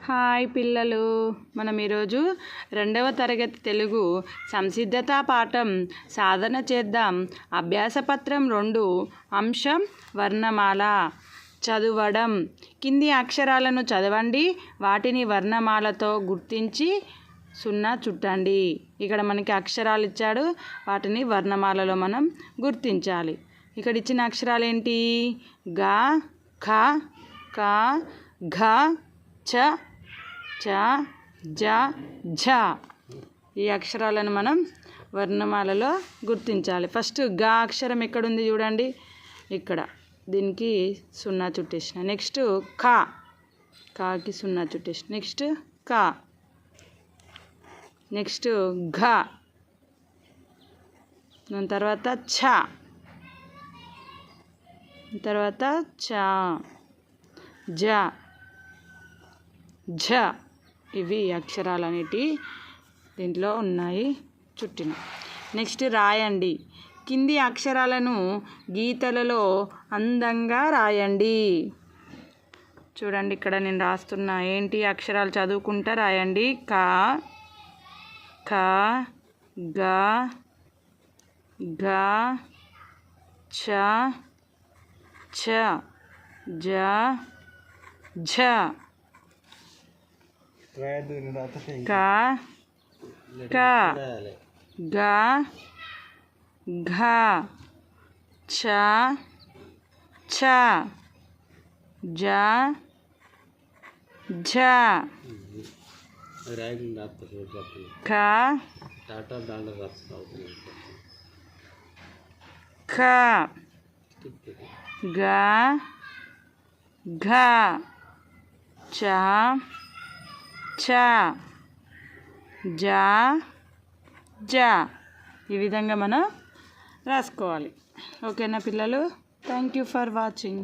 Hi పిల్లలు, మనం ఈరోజు 2వ తరగతి తెలుగు సంసిద్ధత పాఠం సాధన చేద్దాం. అభ్యాసపత్రం 2 అంశం వర్ణమాల చదవడం. కింది అక్షరాలను చదవండి, వాటిని వర్ణమాలతో గుర్తించి 0 చుట్టండి. ఇక్కడ మనకి అక్షరాలు ఇచ్చాడు, వాటిని వర్ణమాలలో మనం గుర్తించాలి. ఇక్కడ ఇచ్చిన అక్షరాలు ఏంటి? గ, ఖ, క, ఘ, చ, చ, జ, ఝ. ఈ అక్షరాలను మనం వర్ణమాలలో గుర్తించాలి. ఫస్ట్ గా అక్షరం ఎక్కడుంది చూడండి, ఇక్కడ. దీనికి 0 చుట్టేసిన. నెక్స్ట్ క, కాకి 0 చుట్టేసిన. నెక్స్ట్ క, నెక్స్ట్ ఘ, దాని తర్వాత ఛ, తర్వాత చ, జ, ఝ. ఇవి అక్షరాలు అనేటి దీంట్లో ఉన్నాయి, చుట్టిన. నెక్స్ట్ రాయండి. కింది అక్షరాలను గీతలలో అందంగా రాయండి. చూడండి, ఇక్కడ నేను రాస్తున్నా. ఏంటి అక్షరాలు చదువుకుంటా రాయండి. క, ఖ, గ, ఘ, చ, ఛ, జ, ఝ. క, క, గ, ఘ, చ, ఛ, జ, ఝ. క, ఖ, గ, ఘ, చ, ఛ, జ, జ. ఈ విధంగా మనం రాసుకోవాలి. ఓకేనా పిల్లలు? Thank you for watching.